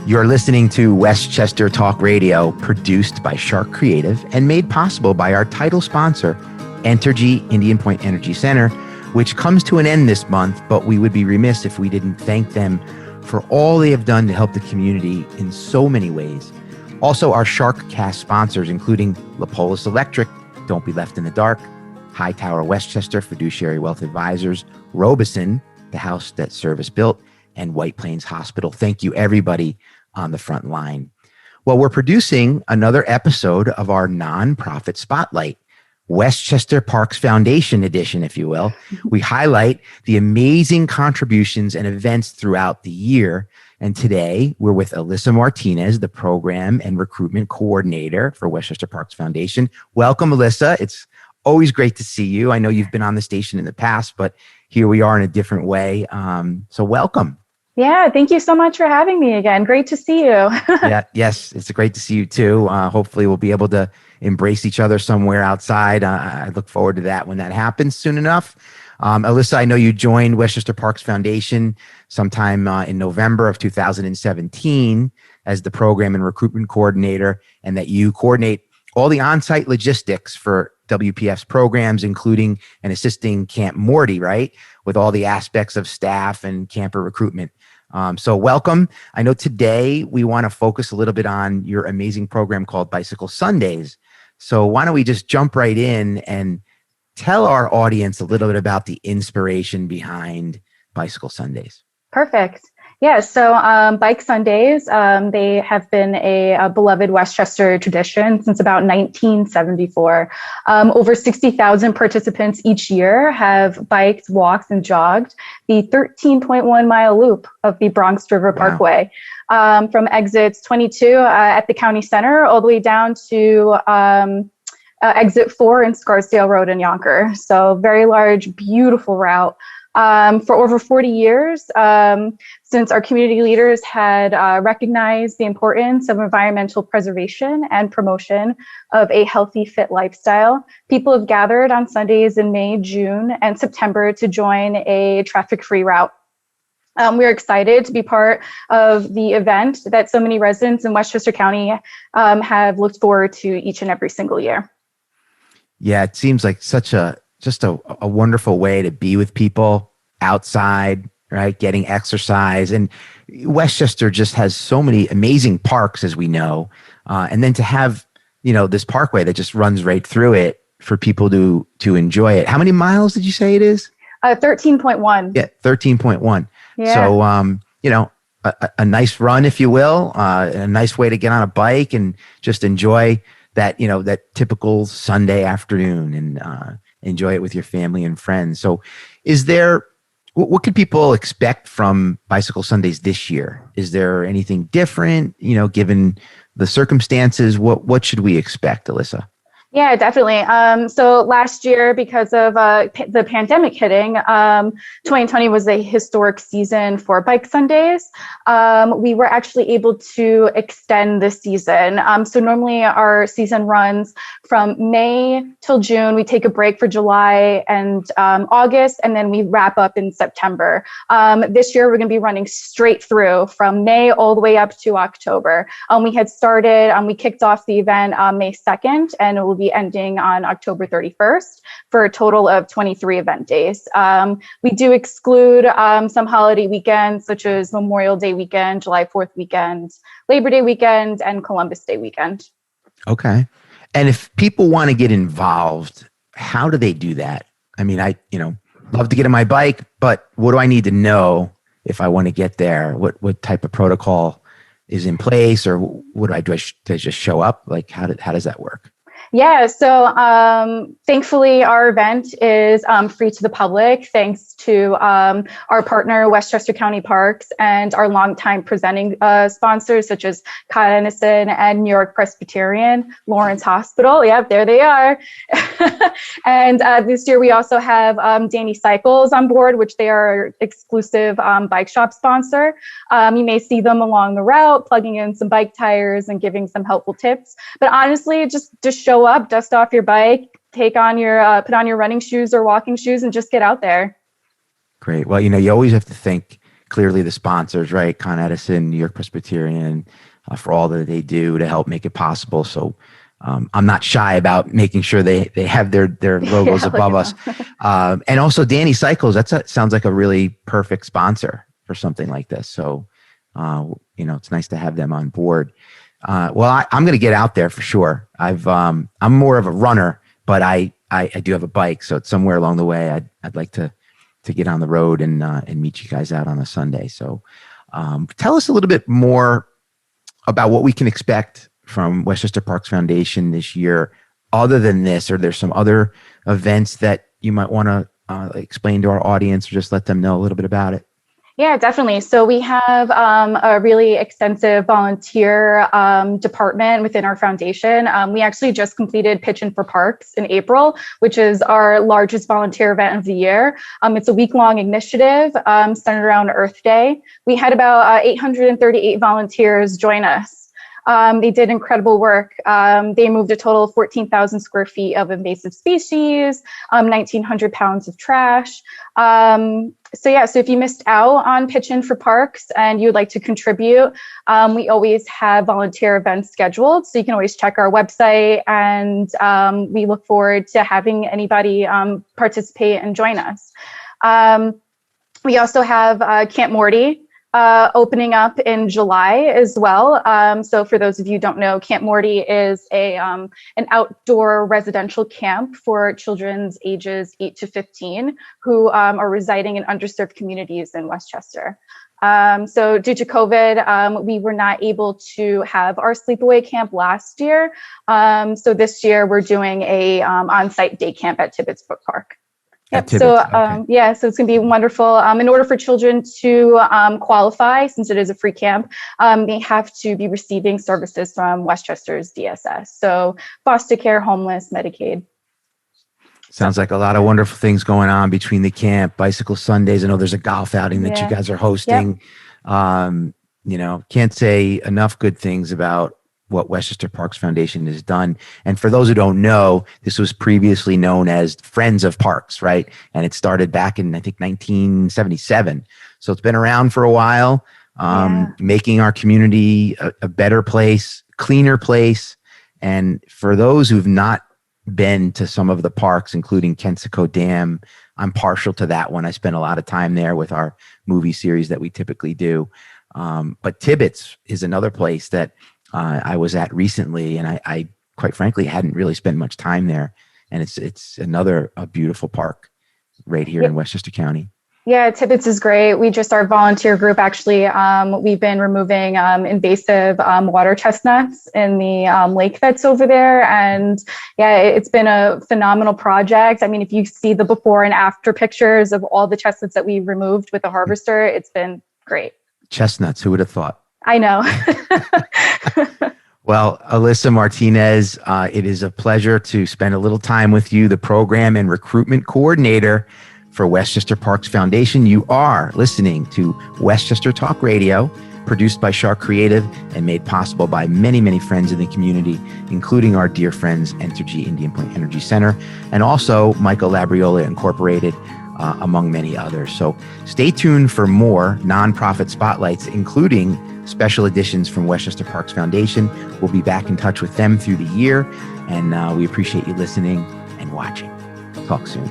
You're listening to Westchester Talk Radio, produced by Sharc Creative and made possible by our title sponsor, Entergy Indian Point Energy Center, which comes to an end this month, but we would be remiss if we didn't thank them for all they have done to help the community in so many ways. Also, our Sharc Cast sponsors, including Lapolis Electric, Don't Be Left in the Dark, Hightower Westchester Fiduciary Wealth Advisors, Robeson, the house that Service built, and White Plains Hospital. Thank you, everybody on the front line. Well, we're producing another episode of our nonprofit spotlight, Westchester Parks Foundation edition, if you will. We highlight the amazing contributions and events throughout the year. And today we're with Alyssa Martinez, the program and recruitment coordinator for Westchester Parks Foundation. Welcome, Alyssa. It's always great to see you. I know you've been on the station in the past, but here we are in a different way. So welcome. Yeah, thank you so much for having me again. Great to see you. Yes, it's great to see you too. Hopefully we'll be able to embrace each other somewhere outside. I look forward to that when that happens soon enough. Alyssa, I know you joined Westchester Parks Foundation sometime in November of 2017 as the program and recruitment coordinator, and that you coordinate all the on-site logistics for WPF's programs, including and assisting Camp Morty, right? With all the aspects of staff and camper recruitment. So welcome. I know today we want to focus a little bit on your amazing program called Bicycle Sundays. So why don't we just jump right in and tell our audience a little bit about the inspiration behind Bicycle Sundays. Perfect. Yeah, so Bike Sundays, they have been a beloved Westchester tradition since about 1974. Over 60,000 participants each year have biked, walked, and jogged the 13.1 mile loop of the Bronx River Parkway. Wow. From exits 22 at the county center all the way down to exit 4 in Scarsdale Road in Yonkers. So very large, beautiful route. For over 40 years, since our community leaders had recognized the importance of environmental preservation and promotion of a healthy, fit lifestyle, people have gathered on Sundays in May, June, and September to join a traffic-free route. We're excited to be part of the event that so many residents in Westchester County have looked forward to each and every single year. Yeah, it seems like just a wonderful way to be with people outside, right? Getting exercise. And Westchester just has so many amazing parks, as we know. And then to have, this parkway that just runs right through it for people to enjoy it. How many miles did you say it is? 13.1. Yeah, 13.1. Yeah. So, a nice run, if you will, a nice way to get on a bike and just enjoy that, that typical Sunday afternoon and enjoy it with your family and friends. So what could people expect from Bicycle Sundays this year? Is there anything different, given the circumstances? What should we expect, Alyssa? Yeah, definitely. So last year, because of the pandemic hitting, 2020 was a historic season for Bike Sundays. We were actually able to extend the season. So normally our season runs from May till June. We take a break for July and August, and then we wrap up in September. This year, we're going to be running straight through from May all the way up to October. We kicked off the event May 2nd, and it will be ending on October 31st for a total of 23 event days. We do exclude some holiday weekends, such as Memorial Day weekend, July 4th weekend, Labor Day weekend, and Columbus Day weekend. Okay. And if people want to get involved, how do they do that? I mean, I love to get on my bike, but what do I need to know if I want to get there? What type of protocol is in place, or what do I just show up? Like, how does that work? Yeah, so thankfully our event is free to the public, thanks to our partner, Westchester County Parks, and our longtime presenting sponsors, such as Con Edison and New York Presbyterian, Lawrence Hospital. Yep, there they are. And this year we also have Danny Cycles on board, which they are our exclusive bike shop sponsor. You may see them along the route, plugging in some bike tires and giving some helpful tips. But honestly, just show up, dust off your bike, put on your running shoes or walking shoes, and just get out there. Great. Well, you always have to think clearly the sponsors, right? Con Edison, New York Presbyterian, for all that they do to help make it possible. So I'm not shy about making sure they have their logos above us. And also Danny Cycles, sounds like a really perfect sponsor for something like this. So, it's nice to have them on board. Well, I'm going to get out there for sure. I'm more of a runner, but I do have a bike. So it's somewhere along the way, I'd like to get on the road and meet you guys out on a Sunday. So tell us a little bit more about what we can expect from Westchester Parks Foundation this year. Other than this, are there some other events that you might want to explain to our audience, or just let them know a little bit about it? Yeah, definitely. So we have a really extensive volunteer department within our foundation. We actually just completed Pitchin' for Parks in April, which is our largest volunteer event of the year. It's a week-long initiative centered around Earth Day. We had about 838 volunteers join us. They did incredible work. They moved a total of 14,000 square feet of invasive species, 1,900 pounds of trash. So if you missed out on Pitchin' for Parks and you would like to contribute, we always have volunteer events scheduled. So you can always check our website, and we look forward to having anybody participate and join us. We also have Camp Morty opening up in July as well. So for those of you who don't know, Camp Morty is an outdoor residential camp for children's ages 8 to 15 who are residing in underserved communities in Westchester. So due to COVID, we were not able to have our sleepaway camp last year. So this year we're doing a on-site day camp at Tibbetts Brook Park. Yep. So, okay. So it's going to be wonderful. In order for children to qualify, since it is a free camp, they have to be receiving services from Westchester's DSS. So foster care, homeless, Medicaid. Sounds like a lot of wonderful things going on between the camp, Bicycle Sundays. I know there's a golf outing that you guys are hosting. Yep. Can't say enough good things about what Westchester Parks Foundation has done. And for those who don't know, this was previously known as Friends of Parks, right? And it started back in, I think, 1977. So it's been around for a while, making our community a better place, cleaner place. And for those who've not been to some of the parks, including Kensico Dam, I'm partial to that one. I spent a lot of time there with our movie series that we typically do. But Tibbetts is another place that I was at recently, and I quite frankly hadn't really spent much time there. And it's another beautiful park right here in Westchester County. Yeah, Tibbetts is great. Our volunteer group, actually, we've been removing invasive water chestnuts in the lake that's over there. And it's been a phenomenal project. I mean, if you see the before and after pictures of all the chestnuts that we removed with the harvester, it's been great. Chestnuts, who would have thought? I know. Well, Alyssa Martinez, it is a pleasure to spend a little time with you, the program and recruitment coordinator for Westchester Parks Foundation. You are listening to Westchester Talk Radio, produced by Sharc Creative and made possible by many, many friends in the community, including our dear friends, Entergy Indian Point Energy Center, and also Michael Labriola Incorporated, among many others. So stay tuned for more nonprofit spotlights, including special editions from Westchester Parks Foundation. We'll be back in touch with them through the year, and we appreciate you listening and watching. Talk soon.